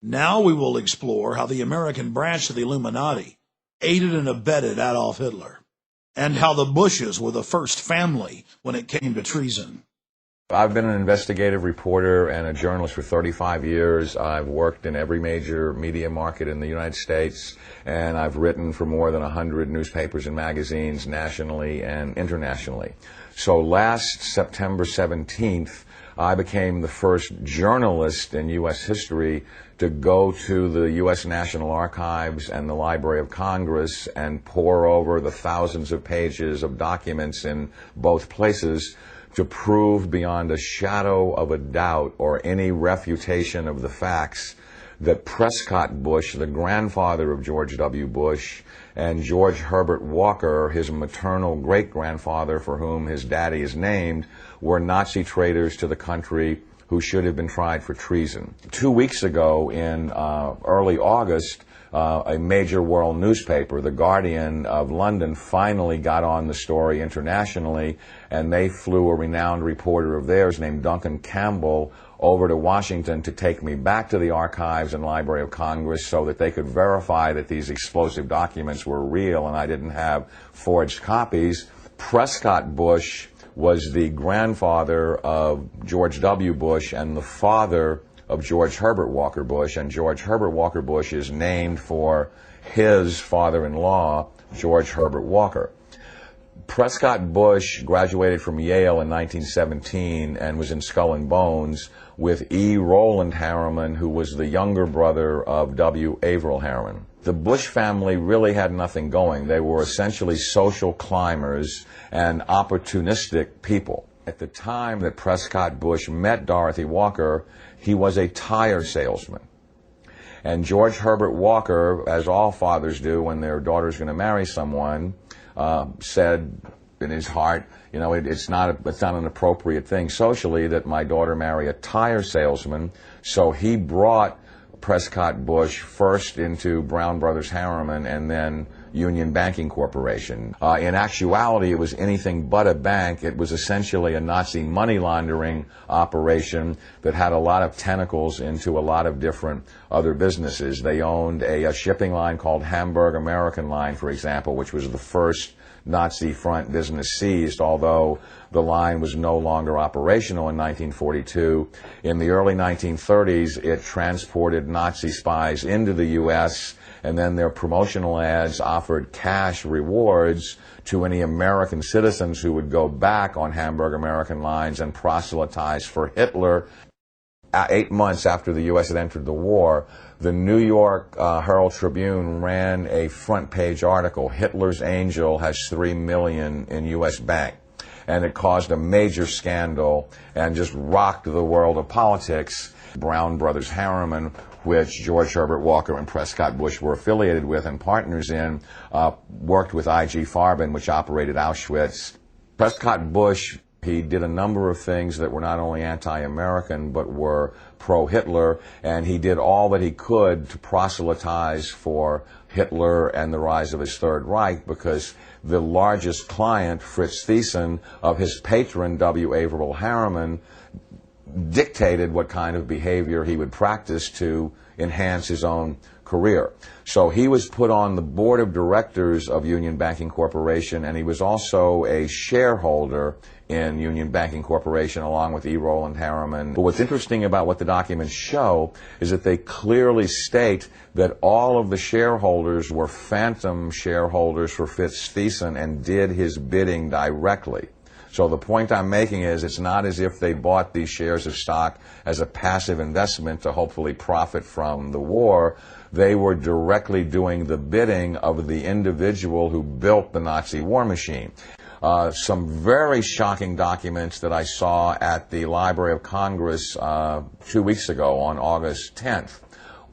Now we will explore how the American branch of the Illuminati aided and abetted Adolf Hitler, and how the Bushes were the first family when it came to treason. I've been an investigative reporter and a journalist for 35 years. I've worked in every major media market in the United States, and I've written for more than 100 newspapers and magazines nationally and internationally. So last September 17th, I became the first journalist in U.S. history to go to the U.S. National Archives and the Library of Congress and pore over the thousands of pages of documents in both places to prove beyond a shadow of a doubt or any refutation of the facts that Prescott Bush, the grandfather of George W. Bush, and George Herbert Walker, his maternal great-grandfather for whom his daddy is named, were Nazi traitors to the country who should have been tried for treason. 2 weeks ago, in early August, a major world newspaper, The Guardian of London, finally got on the story internationally, and they flew a renowned reporter of theirs named Duncan Campbell over to Washington to take me back to the archives and Library of Congress so that they could verify that these explosive documents were real and I didn't have forged copies. Prescott Bush was the grandfather of George W. Bush and the father of George Herbert Walker Bush, and George Herbert Walker Bush is named for his father-in-law, George Herbert Walker. Prescott Bush graduated from Yale in 1917 and was in Skull and Bones with E. Roland Harriman, who was the younger brother of W. Averill Harriman. The Bush family really had nothing going. They were essentially social climbers and opportunistic people. At the time that Prescott Bush met Dorothy Walker, he was a tire salesman. And George Herbert Walker, as all fathers do when their daughter's going to marry someone, said in his heart, you know, it's not an appropriate thing socially that my daughter marry a tire salesman. So he brought Prescott Bush first into Brown Brothers Harriman and then Union Banking Corporation. In actuality, it was anything but a bank. It was essentially a Nazi money laundering operation that had a lot of tentacles into a lot of different other businesses. They owned a shipping line called Hamburg American Line, for example, which was the first Nazi front business seized, although the line was no longer operational in 1942. In the early 1930s, it transported Nazi spies into the U.S., and then their promotional ads offered cash rewards to any American citizens who would go back on Hamburg American lines and proselytize for Hitler. 8 months after the U.S. had entered the war, the New York Herald Tribune ran a front-page article, Hitler's Angel has $3 million in U.S. bank. And it caused a major scandal and just rocked the world of politics. Brown Brothers Harriman, which George Herbert Walker and Prescott Bush were affiliated with and partners in, worked with I.G. Farben, which operated Auschwitz. Prescott Bush, he did a number of things that were not only anti-American but were pro-Hitler, and he did all that he could to proselytize for Hitler and the rise of his Third Reich, because the largest client, Fritz Thyssen, of his patron, W. Averill Harriman, dictated what kind of behavior he would practice to enhance his own career. So he was put on the board of directors of Union Banking Corporation, and he was also a shareholder in Union Banking Corporation along with E. Roland Harriman. But what's interesting about what the documents show is that they clearly state that all of the shareholders were phantom shareholders for Fritz Thyssen and did his bidding directly. So the point I'm making is it's not as if they bought these shares of stock as a passive investment to hopefully profit from the war. They were directly doing the bidding of the individual who built the Nazi war machine. Some very shocking documents that I saw at the Library of Congress 2 weeks ago on August 10th.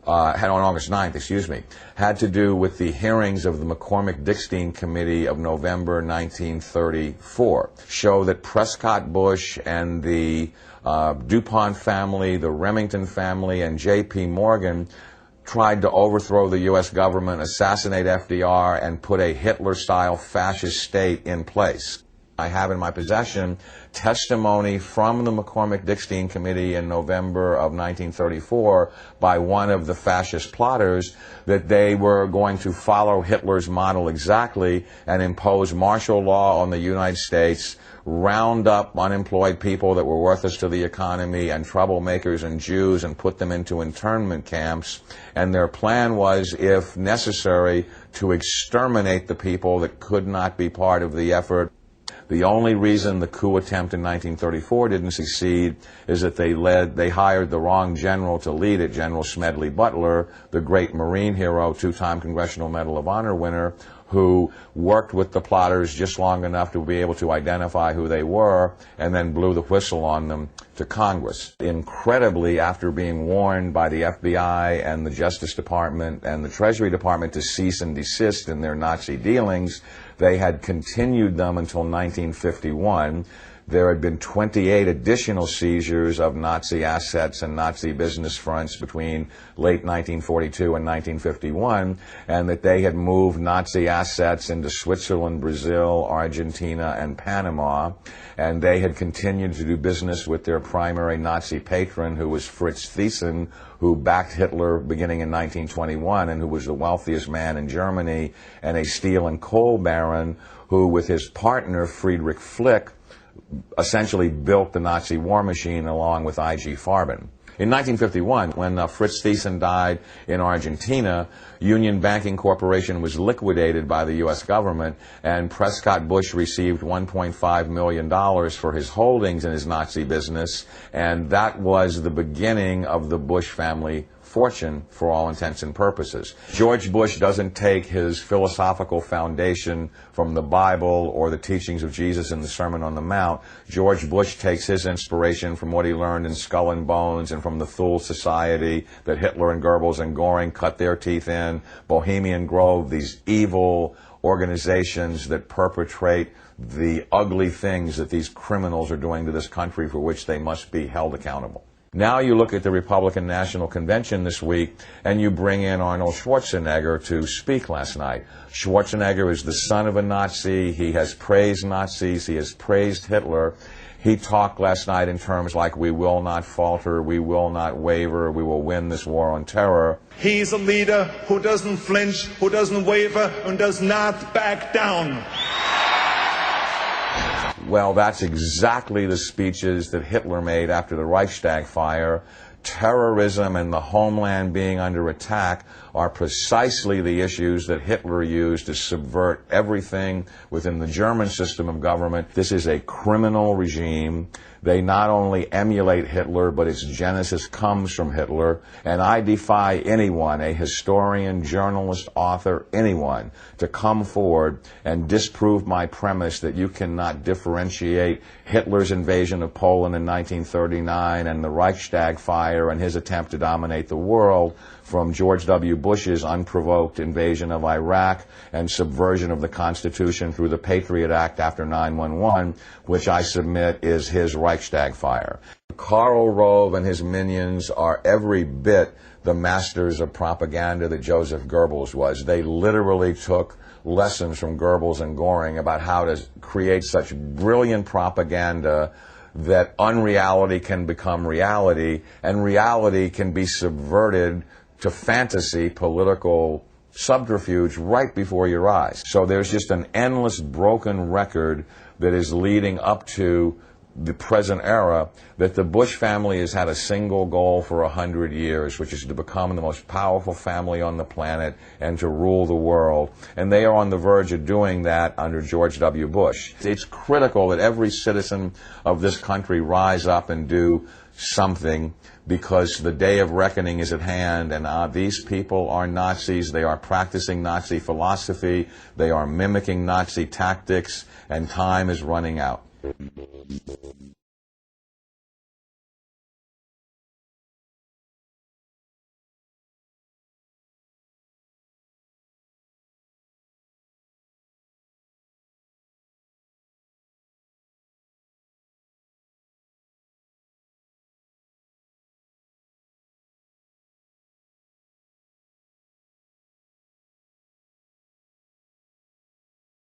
On August 9th, had to do with the hearings of the McCormick-Dickstein Committee of November 1934. Show that Prescott Bush and the DuPont family, the Remington family, and J.P. Morgan tried to overthrow the U.S. government, assassinate FDR, and put a Hitler-style fascist state in place. I have in my possession testimony from the McCormick-Dickstein Committee in November of 1934 by one of the fascist plotters that they were going to follow Hitler's model exactly and impose martial law on the United States, round up unemployed people that were worthless to the economy and troublemakers and Jews and put them into internment camps. And their plan was, if necessary, to exterminate the people that could not be part of the effort. The only reason the coup attempt in 1934 didn't succeed is that they hired the wrong general to lead it, General Smedley Butler, the great Marine hero, two-time Congressional Medal of Honor winner, who worked with the plotters just long enough to be able to identify who they were and then blew the whistle on them to Congress. Incredibly, after being warned by the FBI and the Justice Department and the Treasury Department to cease and desist in their Nazi dealings, they had continued them until 1951. There had been 28 additional seizures of Nazi assets and Nazi business fronts between late 1942 and 1951, and that they had moved Nazi assets into Switzerland, Brazil, Argentina, and Panama, and they had continued to do business with their primary Nazi patron, who was Fritz Thyssen, who backed Hitler beginning in 1921 and who was the wealthiest man in Germany, and a steel and coal baron who, with his partner Friedrich Flick, essentially built the Nazi war machine along with I.G. Farben. In 1951, when Fritz Thyssen died in Argentina, Union Banking Corporation was liquidated by the U.S. government, and Prescott Bush received $1.5 million for his holdings in his Nazi business, and that was the beginning of the Bush family fortune for all intents and purposes. George Bush doesn't take his philosophical foundation from the Bible or the teachings of Jesus in the Sermon on the Mount. George Bush takes his inspiration from what he learned in Skull and Bones and from the Fool Society that Hitler and Goebbels and Goring cut their teeth in, Bohemian Grove, these evil organizations that perpetrate the ugly things that these criminals are doing to this country for which they must be held accountable. Now you look at the Republican National Convention this week, and you bring in Arnold Schwarzenegger to speak last night. Schwarzenegger is the son of a Nazi. He has praised Nazis. He has praised Hitler. He talked last night in terms like, we will not falter, we will not waver, we will win this war on terror. He's a leader who doesn't flinch, who doesn't waver, and does not back down. Well, that's exactly the speeches that Hitler made after the Reichstag fire. Terrorism and the homeland being under attack are precisely the issues that Hitler used to subvert everything within the German system of government. This is a criminal regime. They not only emulate Hitler, but its genesis comes from Hitler. And I defy anyone, a historian, journalist, author, anyone, to come forward and disprove my premise that you cannot differentiate Hitler's invasion of Poland in 1939 and the Reichstag fire and his attempt to dominate the world from George W. Bush's unprovoked invasion of Iraq and subversion of the Constitution through the Patriot Act after 9/11, which I submit is his Reichstag fire. Karl Rove and his minions are every bit the masters of propaganda that Joseph Goebbels was. They literally took lessons from Goebbels and Goring about how to create such brilliant propaganda that unreality can become reality, and reality can be subverted to fantasy political subterfuge right before your eyes. So there's just an endless broken record that is leading up to the present era, that the Bush family has had a single goal for 100 years, which is to become the most powerful family on the planet and to rule the world. And they are on the verge of doing that under George W. Bush. It's critical that every citizen of this country rise up and do something, because the day of reckoning is at hand, and these people are Nazis. They are practicing Nazi philosophy. They are mimicking Nazi tactics, and time is running out.